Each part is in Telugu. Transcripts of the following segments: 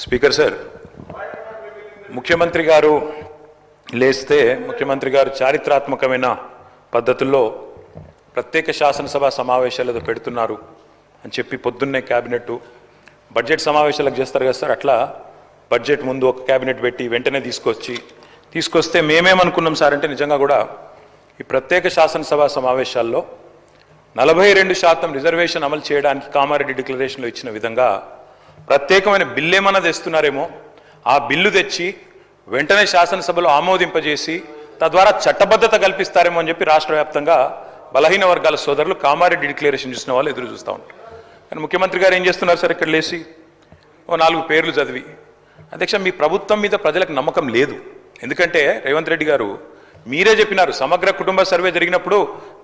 స్పీకర్ సార్, ముఖ్యమంత్రి గారు లేస్తే ముఖ్యమంత్రి గారు చారిత్రాత్మకమైన పద్ధతుల్లో ప్రత్యేక శాసనసభ సమావేశాలు పెడుతున్నారు అని చెప్పి పొద్దున్నే క్యాబినెట్ బడ్జెట్ సమావేశాలకు చేస్తారు కదా సార్, అట్లా బడ్జెట్ ముందు ఒక క్యాబినెట్ పెట్టి వెంటనే తీసుకొస్తే మేమేమనుకున్నాం సార్ అంటే నిజంగా కూడా ఈ ప్రత్యేక శాసనసభ సమావేశాల్లో 42% రిజర్వేషన్ అమలు చేయడానికి కామారెడ్డి డిక్లరేషన్లో ఇచ్చిన విధంగా ప్రత్యేకమైన బిల్లు ఏమన్నా తెస్తున్నారేమో, ఆ బిల్లు తెచ్చి వెంటనే శాసనసభలో ఆమోదింపజేసి తద్వారా చట్టబద్ధత కల్పిస్తారేమో అని చెప్పి రాష్ట్ర వ్యాప్తంగా బలహీన వర్గాల సోదరులు కామారెడ్డి డిక్లరేషన్ చూసిన వాళ్ళు ఎదురు చూస్తూ ఉంటారు. కానీ ముఖ్యమంత్రి గారు ఏం చేస్తున్నారు సార్, ఇక్కడ లేచి ఓ 4 పేర్లు చదివి, అధ్యక్ష మీ ప్రభుత్వం మీద ప్రజలకు నమ్మకం లేదు. ఎందుకంటే రేవంత్ రెడ్డి గారు మీరే చెప్పినారు, సమగ్ర కుటుంబ సర్వే జరిగినప్పుడు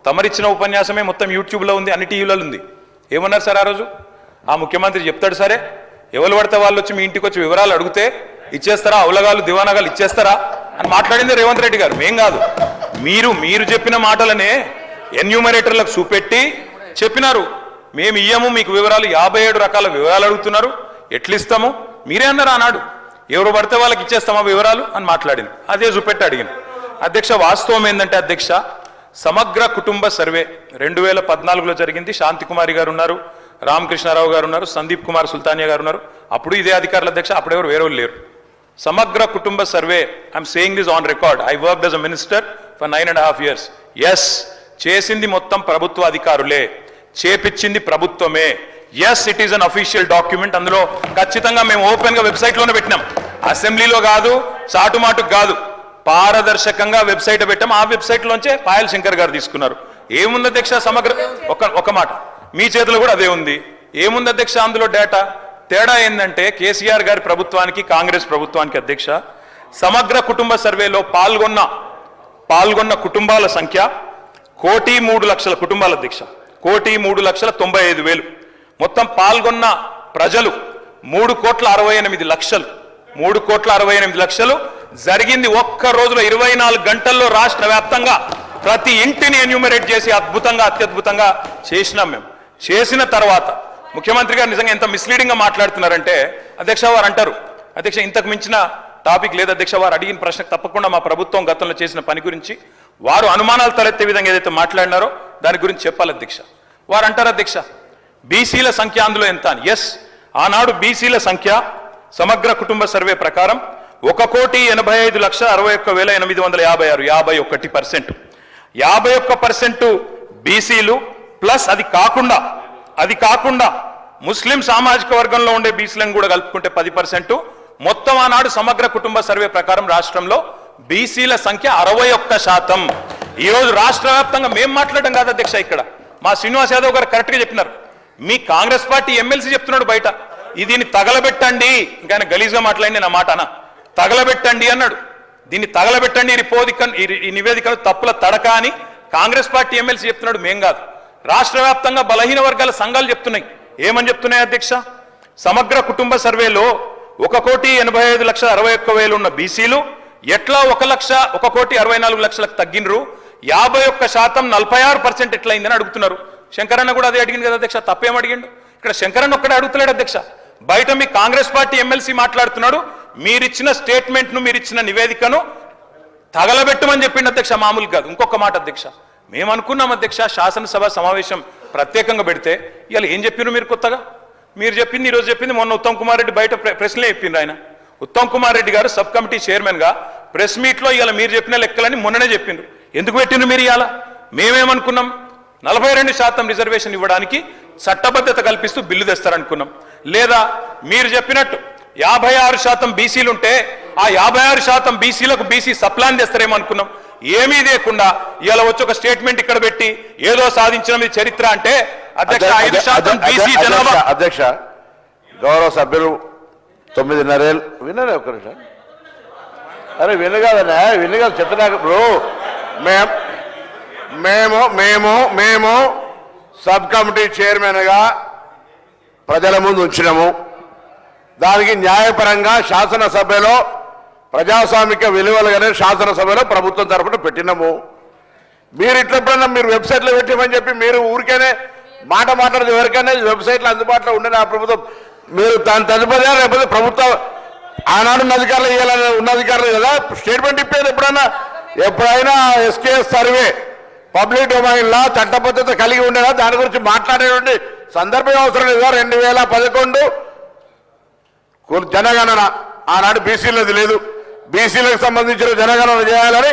తమరిచ్చిన ఉపన్యాసమే మొత్తం యూట్యూబ్లో ఉంది, అన్ని టీవీలలో ఉంది. ఏమన్నారు సార్ ఆ రోజు? ఆ ముఖ్యమంత్రి చెప్తాడు సరే, ఎవరు పడితే వాళ్ళు వచ్చి మీ ఇంటికి వచ్చి వివరాలు అడిగితే ఇచ్చేస్తారా, అవులగాలు దివానాగాలు ఇచ్చేస్తారా అని మాట్లాడింది రేవంత్ రెడ్డి గారు, మేం కాదు. మీరు చెప్పిన మాటలనే ఎన్యూమరేటర్లకు చూపెట్టి చెప్పినారు, మేము ఇయ్యము మీకు వివరాలు, 57 రకాల వివరాలు అడుగుతున్నారు, ఎట్లిస్తాము మీరే అన్నారు ఆనాడు. ఎవరు పడితే వాళ్ళకి ఇచ్చేస్తామా వివరాలు అని మాట్లాడింది, అదే చూపెట్టి అడిగింది. అధ్యక్ష వాస్తవం ఏంటంటే అధ్యక్ష, సమగ్ర కుటుంబ సర్వే 2014లో జరిగింది. శాంతికుమారి గారు ఉన్నారు, రామకృష్ణారావు గారు ఉన్నారు, సందీప్ కుమార్ సుల్తానియా గారు ఉన్నారు. అప్పుడు ఇదే అధికారుల అధ్యక్ష, అప్పుడెవరు వేరే లేరు. సమగ్ర కుటుంబ survey, I'm saying this on record, I worked as a minister for 9.5 years. Yes, చేసింది మొత్తం ప్రభుత్వ అధికారులే, చేపించింది ప్రభుత్వమే. Yes, it is unofficial document. అందులో ఖచ్చితంగా మేము ఓపెన్ గా వెబ్సైట్ లోనే పెట్టినాం, అసెంబ్లీలో కాదు, చాటుమాటుకు కాదు, పారదర్శకంగా వెబ్సైట్ పెట్టాం. ఆ వెబ్సైట్ లోంచే పాయల్ శంకర్ గారు తీసుకున్నారు. ఏముంది అధ్యక్ష సమగ్ర, ఒక మాట మీ చేతిలో కూడా అదే ఉంది. ఏముంది అధ్యక్ష అందులో డేటా? తేడా ఏంటంటే కేసీఆర్ గారి ప్రభుత్వానికి కాంగ్రెస్ ప్రభుత్వానికి అధ్యక్ష, సమగ్ర కుటుంబ సర్వేలో పాల్గొన్న కుటుంబాల సంఖ్య 1,03,00,000 కుటుంబాల అధ్యక్ష, 1,03,95,000. మొత్తం పాల్గొన్న ప్రజలు 3,68,00,000. 3,68,00,000 జరిగింది ఒక్క రోజులో, 24 గంటల్లో రాష్ట్ర వ్యాప్తంగా ప్రతి ఇంటిని ఎన్యూమరేట్ చేసి అద్భుతంగా అత్యద్భుతంగా చేసినాం మేము. చేసిన తర్వాత ముఖ్యమంత్రి గారు నిజంగా ఎంత మిస్లీడింగ్గా మాట్లాడుతున్నారంటే అధ్యక్ష, వారు అంటారు అధ్యక్ష ఇంతకు మించిన టాపిక్ లేదు అధ్యక్ష, వారు అడిగిన ప్రశ్నకు తప్పకుండా మా ప్రభుత్వం గతంలో చేసిన పని గురించి వారు అనుమానాలు తలెత్తే విధంగా ఏదైతే మాట్లాడినారో దాని గురించి చెప్పాలి అధ్యక్ష. వారు అంటారు అధ్యక్ష బీసీల సంఖ్య అందులో ఎంత అని. ఎస్, ఆనాడు బీసీల సంఖ్య సమగ్ర కుటుంబ సర్వే ప్రకారం 1,85,61,856, 51%. 51% బీసీలు ప్లస్ అది కాకుండా ముస్లిం సామాజిక వర్గంలో ఉండే బీసీలను కూడా కలుపుకుంటే 10%. మొత్తం ఆనాడు సమగ్ర కుటుంబ సర్వే ప్రకారం రాష్ట్రంలో బీసీల సంఖ్య 61%. ఈరోజు రాష్ట్ర వ్యాప్తంగా మేము మాట్లాడడం కాదు అధ్యక్ష, ఇక్కడ మా శ్రీనివాస్ యాదవ్ గారు కరెక్ట్గా చెప్పినారు. మీ కాంగ్రెస్ పార్టీ ఎమ్మెల్సీ చెప్తున్నాడు బయట, దీన్ని తగలబెట్టండి, ఇంకా ఆయన గలీజ్గా మాట్లాడి నా మాట అన్న, తగలబెట్టండి అన్నాడు. దీన్ని తగలబెట్టండి ఈ నివేదికను తప్పుల తడక అని కాంగ్రెస్ పార్టీ ఎమ్మెల్సీ చెప్తున్నాడు, మేం కాదు. రాష్ట్ర వ్యాప్తంగా బలహీన వర్గాల సంఘాలు చెప్తున్నాయి. ఏమని చెప్తున్నాయి అధ్యక్ష? సమగ్ర కుటుంబ సర్వేలో 1,85,61,000 ఉన్న బీసీలు ఎట్లా 1,64,00,000 తగ్గినరు, 51% 46% ఎట్లయిందని అడుగుతున్నారు. శంకరన్న కూడా అదే అడిగింది కదా అధ్యక్ష, తప్పేం అడిగిండు? ఇక్కడ శంకరన్న ఒక్కడే అడుగుతున్నాడు అధ్యక్ష, బయట మీ కాంగ్రెస్ పార్టీ ఎమ్మెల్సీ మాట్లాడుతున్నాడు, మీరిచ్చిన స్టేట్మెంట్ను మీరిచ్చిన నివేదికను తగలబెట్టమని చెప్పిండు అధ్యక్ష, మామూలు కాదు. ఇంకొక మాట అధ్యక్ష, మేము అనుకున్నాం అధ్యక్ష శాసనసభ సమావేశం ప్రత్యేకంగా పెడితే ఇవాళ ఏం చెప్పిండ్రు మీరు కొత్తగా? మీరు చెప్పింది ఈరోజు చెప్పింది మొన్న ఉత్తమ్ కుమార్ రెడ్డి బయట ప్రెస్లే చెప్పిండ్రు. ఆయన ఉత్తమ్ కుమార్ రెడ్డి గారు సబ్ కమిటీ చైర్మన్గా ప్రెస్ మీట్లో ఇవాళ మీరు చెప్పిన లెక్కలని మొన్ననే చెప్పిండ్రు. ఎందుకు పెట్టిండ్రు మీరు ఇవాళ? మేమేమనుకున్నాం, 42% రిజర్వేషన్ ఇవ్వడానికి చట్టబద్ధత కల్పిస్తూ బిల్లు తెస్తారనుకున్నాం. లేదా మీరు చెప్పినట్టు 56% బీసీలుంటే ఆ 56% బీసీలకు బీసీ సప్లాన్ చేస్తారేమో అనుకున్నాం. ఏమీ లేకుండా ఇలా వచ్చి ఒక స్టేట్మెంట్ ఇక్కడ పెట్టి ఏదో సాధించిన చరిత్ర అంటే అధ్యక్ష 5% బీసీ జనాభా. అధ్యక్ష గౌరవ సభ్యులు 9:30 ఏళ్ళు విన్నారే ఒక్క నిమిషం. అరే వినగాదన్నా, వినగాదు చెప్తున్నా బ్రో. మేము సబ్ కమిటీ చైర్మన్గా ప్రజల ముందు ఉంచినాము. దానికి న్యాయపరంగా శాసనసభలో ప్రజాస్వామిక విలువలుగానే శాసనసభలో ప్రభుత్వం తరఫున పెట్టినాము. మీరు ఇట్లప్పుడన్నా మీరు వెబ్సైట్లో పెట్టమని చెప్పి మీరు ఊరికేనే మాట మాట్లాడదు, ఎవరికైనా వెబ్సైట్లో అందుబాటులో ఉండని ఆ ప్రభుత్వం మీరు దాని తదుపరి లేకపోతే ప్రభుత్వం ఆనాడు ఉన్న అధికారులు ఇవ్వాలని ఉన్న అధికారులు కదా స్టేట్మెంట్ ఇప్పేది ఎప్పుడైనా ఎస్కేఎస్ సర్వే పబ్లిక్ డొమైన్ లా చట్టబద్ధత కలిగి ఉండేలా దాని గురించి మాట్లాడేటువంటి సందర్భం అవసరం లేదా 2011 జనగణన ఆనాడు బీసీలది లేదు బీసీలకు సంబంధించిన జనగణన చేయాలని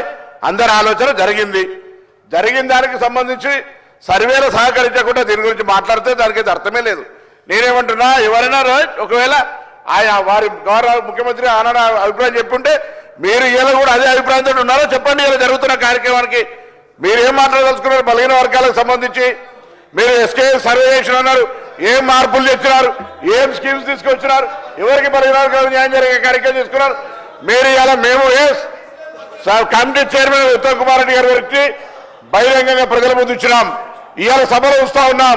అందరి ఆలోచన జరిగింది దానికి సంబంధించి సర్వేలు సహకరించకుండా దీని గురించి మాట్లాడితే దానికి అర్థమే లేదు నేనేమంటున్నా ఎవరైనా ఒకవేళ ఆయా వారి గౌరవ ముఖ్యమంత్రి ఆనాడు అభిప్రాయం చెప్పుంటే మీరు ఇలా కూడా అదే అభిప్రాయంతో ఉన్నారో చెప్పండి ఇలా జరుగుతున్న కార్యక్రమానికి మీరు ఏం మాట్లాడదలుచుకున్నారు బలహీన వర్గాలకు సంబంధించి మీరు ఎస్కే సర్వే చేసిన అన్నారు ఏం మార్పులు తెచ్చినారు ఏం స్కీమ్స్ తీసుకొచ్చినారు ఎవరికి బలహీన వర్గాలకు న్యాయం జరిగే కార్యక్రమం తీసుకున్నారు మీరు ఇలా మేము కమిటీ చైర్మన్ ఉత్తమ్ కుమార్ రెడ్డి గారి గురించి బహిరంగంగా ప్రజల ముందు ఇచ్చినాం ఇవాళ సభలో వస్తా ఉన్నాం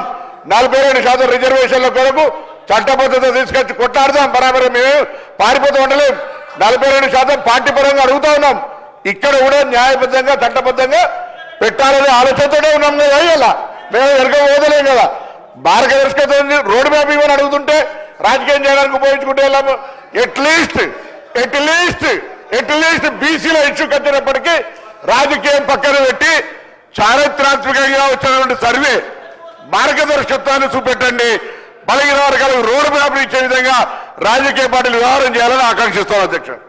42% రిజర్వేషన్ల కొరకు చట్టబద్ధత తీసుకొచ్చి కొట్లాడదాం బరాబర్ మేము పారిపోతూ ఉండలేం 42% పార్టీ పరంగా అడుగుతా ఉన్నాం ఇక్కడ కూడా న్యాయబద్ధంగా చట్టబద్ధంగా పెట్టాలనే ఆలోచనతోనే ఉన్నాం కదా ఇలా మేము వెనక పోదలేం కదా మార్గదర్శకత రోడ్ మ్యాప్ ఇవ్వని అడుగుతుంటే రాజకీయం చేయడానికి ఉపయోగించుకుంటే వెళ్ళాము ఎట్లీస్ట్ బీసీల ఇష్యూ కట్టినప్పటికీ రాజకీయం పక్కన పెట్టి చారిత్రాత్మకంగా వచ్చినటువంటి సర్వే మార్గదర్శకత్వాన్ని చూపెట్టండి బలహీన వర్గాలకు రోడ్ మ్యాప్ ఇచ్చే విధంగా రాజకీయ పార్టీలు వ్యవహారం చేయాలని ఆకాంక్షిస్తాను అధ్యక్షుడు